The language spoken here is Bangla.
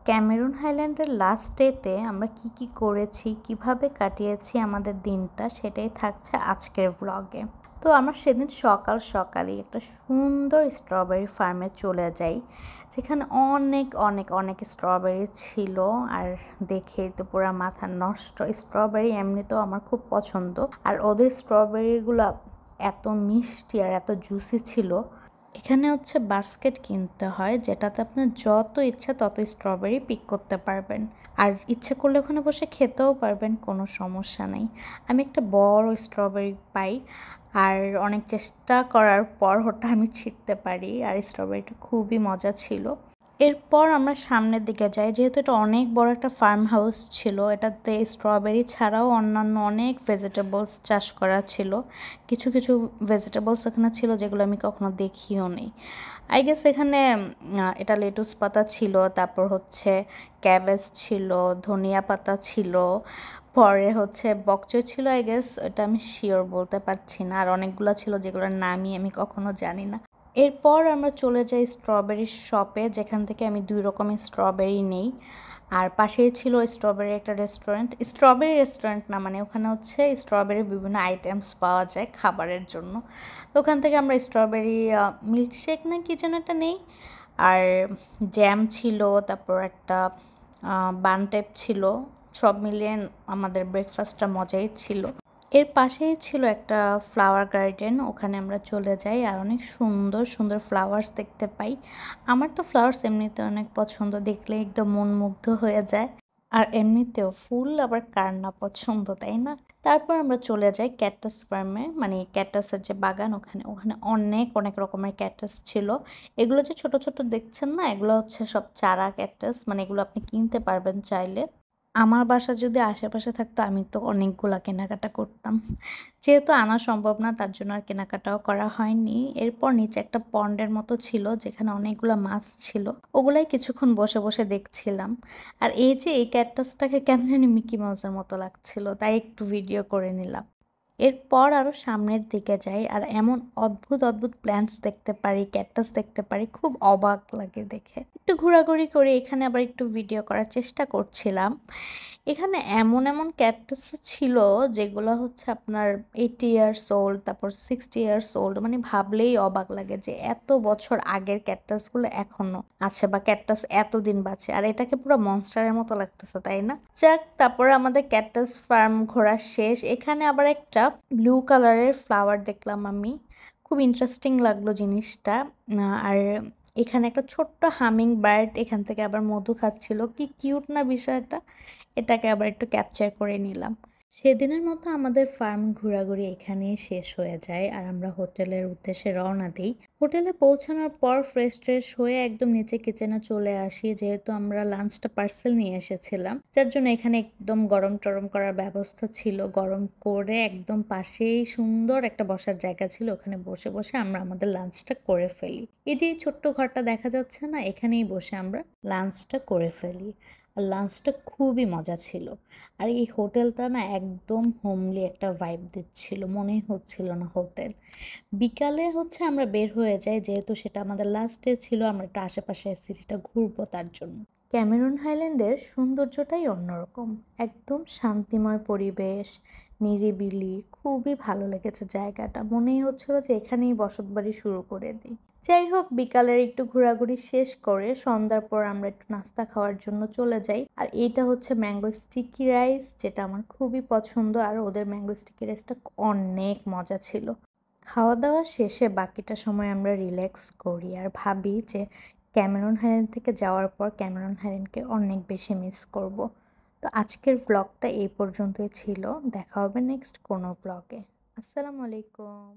ক্যামেরুন হাইল্যান্ডের লাস্ট ডেতে আমরা কি করেছি, কিভাবে কাটিয়েছি আমাদের দিনটা, সেটাই থাকছে আজকের ব্লগে। তো আমরা সেদিন সকাল সকালই একটা সুন্দর স্ট্রবেরি ফার্মে চলে যাই, যেখানে অনেক অনেক অনেক স্ট্রবেরি ছিল। আর দেখেই তো পুরো মাথা নষ্ট। স্ট্রবেরি এমনিতেও আমার খুব পছন্দ, আর ওদের স্ট্রবেরিগুলো এত মিষ্টি আর এত জুসি ছিল। এখানে হচ্ছে বাস্কেট কিনতে হয়, যেটাতে আপনার যত ইচ্ছা তত স্ট্রবেরি পিক করতে পারবেন, আর ইচ্ছে করলে ওখানে বসে খেতেও পারবেন, কোনো সমস্যা নেই। আমি একটা বড় স্ট্রবেরি পাই, আর অনেক চেষ্টা করার পর ওটা আমি ছিঁড়তে পারি, আর স্ট্রবেরিটা খুবই মজা ছিল। এরপর আমরা সামনের দিকে যাই, যেহেতু এটা অনেক বড় একটা ফার্ম হাউস ছিল। এটাতে স্ট্রবেরি ছাড়াও অন্যান্য অনেক ভেজিটেবলস চাষ করা ছিল। কিছু কিছু ভেজিটেবলস ওখানে ছিল যেগুলো আমি কখনো দেখিও নি। আই গেস এখানে এটা লেটুস পাতা ছিল, তারপর হচ্ছে ক্যাবেজ ছিল, ধনিয়া পাতা ছিল, পরে হচ্ছে বকচই ছিল। আই গেস এটা আমি শিওর বলতে পারছি না। আর অনেকগুলো ছিল যেগুলোর নামই আমি কখনো জানি না। এরপর আমরা চলে যাই স্ট্রবেরির শপে, যেখান থেকে আমি 2 রকমের স্ট্রবেরি নেই। আর পাশেই ছিল স্ট্রবেরি একটা রেস্টুরেন্ট। স্ট্রবেরি রেস্টুরেন্ট না, মানে ওখানে হচ্ছে স্ট্রবেরির বিভিন্ন আইটেমস পাওয়া যায় খাবারের জন্য। তো ওখান থেকে আমরা স্ট্রবেরি মিল্কশেক না কি যেন একটা নেই, আর জ্যাম ছিল, তারপর একটা বান টাইপ ছিল। সব মিলিয়ে আমাদের ব্রেকফাস্টটা মজাই ছিল। এর পাশেই ছিল একটা ফ্লাওয়ার গার্ডেন, ওখানে আমরা চলে যাই আর অনেক সুন্দর সুন্দর ফ্লাওয়ার্স দেখতে পাই। আমার তো ফ্লাওয়ার্স এমনিতে অনেক পছন্দ, দেখলে একদম মন মুগ্ধ হয়ে যায়। আর এমনিতেও ফুল আবার কার না পছন্দ, তাই না? তারপর আমরা চলে যাই ক্যাকটাস ফার্মে, মানে ক্যাকটাসের যে বাগান, ওখানে ওখানে অনেক অনেক রকমের ক্যাকটাস ছিল। এগুলো যে ছোট ছোট দেখছেন না, এগুলো হচ্ছে সব চারা ক্যাকটাস, মানে এগুলো আপনি কিনতে পারবেন চাইলে। আমার বাসা যদি আশেপাশে থাকতো আমি তো অনেকগুলা কেনাকাটা করতাম। যেহেতু আনা সম্ভব না, তার জন্য আর কেনাকাটাও করা হয়নি। এরপর নিচে একটা পন্ডের মতো ছিল, যেখানে অনেকগুলো মাছ ছিল। ওগুলাই কিছুক্ষণ বসে বসে দেখছিলাম। আর এই যে এই ক্যাকটাসটাকে কেন জানি মিকি মাউসের মতো লাগছিল, তাই একটু ভিডিও করে নিলাম। এরপর আরও সামনের দিকে যাই, আর এমন অদ্ভুত অদ্ভুত প্ল্যান্টস দেখতে পারি, ক্যাকটাস দেখতে পারি, খুব অবাক লাগে দেখে। একটু ঘোরাঘুরি করে এখানে আবার একটু ভিডিও করার চেষ্টা করছিলাম। এখানে এমন এমন ক্যাকটাসও ছিল যেগুলো হচ্ছে আপনার 80 ইয়ার্স ওল্ড, তারপর 60 ইয়ার্স ওল্ড। মানে ভাবলেই অবাক লাগে যে এত বছর আগের ক্যাকটাসগুলো এখনো আছে, বা ক্যাকটাস এতদিন বাঁচে। আর এটাকে পুরো মনস্টারের মতো লাগতেছে, তাই না? যাক, তারপরে আমাদের ক্যাকটাস ফার্ম ঘোরা শেষ। এখানে আবার একটা ব্লু কালারের ফ্লাওয়ার দেখলাম আমি, খুব ইন্টারেস্টিং লাগলো জিনিসটা। আর এখানে একটা ছোট্ট হামিং বার্ড এখান থেকে আবার মধু খাচ্ছিল, কি কিউট না বিষয়টা। এটাকে আবার একটু ক্যাপচার করে নিলাম। সেদিনের মতো আমাদের ফার্ম ঘোরাঘুরি এখানেই শেষ হয়ে যায়, আর আমরা হোটেলের উদ্দেশ্যে রওনা দিই। হোটেলে পৌঁছানোর পর ফ্রেশ ট্রেশ হয়ে একদম নিচে কিচেনে চলে আসি, যেহেতু আমরা লাঞ্চটা পার্সেল নিয়ে এসেছিলাম, যার জন্য এখানে একদম গরম টরম করার ব্যবস্থা ছিল। গরম করে একদম পাশেই সুন্দর একটা বসার জায়গা ছিল, ওখানে বসে বসে আমরা আমাদের লাঞ্চটা করে ফেলি। এই যে এই ছোট্ট ঘরটা দেখা যাচ্ছে না, এখানেই বসে আমরা লাঞ্চটা করে ফেলি। আর লাঞ্চটা খুবই মজা ছিল। আর এই হোটেলটা না একদম হোমলি একটা ভাইব দিচ্ছিল, মনেই হচ্ছিল না হোটেল। বিকালে হচ্ছে আমরা বের হয়ে যাই, যেহেতু সেটা আমাদের লাস্ট ডে ছিল, আমরা একটু আশেপাশে সিটিটা ঘুরবো তার জন্য। ক্যামেরুন হাইল্যান্ডের সৌন্দর্যটাই অন্যরকম, একদম শান্তিময় পরিবেশ, নিরিবিলি, খুবই ভালো লেগেছে জায়গাটা। মনেই হচ্ছিল যে এখানেই বসতবাড়ি শুরু করে দিই। যাই হোক, বিকালের একটু ঘোরাঘুরি শেষ করে সন্ধ্যার পর আমরা একটু নাস্তা খাওয়ার জন্য চলে যাই। আর এইটা হচ্ছে ম্যাঙ্গো স্টিকি রাইস, যেটা আমার খুবই পছন্দ। আর ওদের ম্যাঙ্গো স্টিকি রাইসটা অনেক মজা ছিল। খাওয়া দাওয়া শেষে বাকিটা সময় আমরা রিল্যাক্স করি আর ভাবি যে ক্যামেরুন হাইল্যান্ড থেকে যাওয়ার পর ক্যামেরুন হাইল্যান্ডকে অনেক বেশি মিস করব। তো আজকের ব্লগটা এই পর্যন্তই ছিল। দেখা হবে নেক্সট কোনো ব্লগে। আসসালামু আলাইকুম।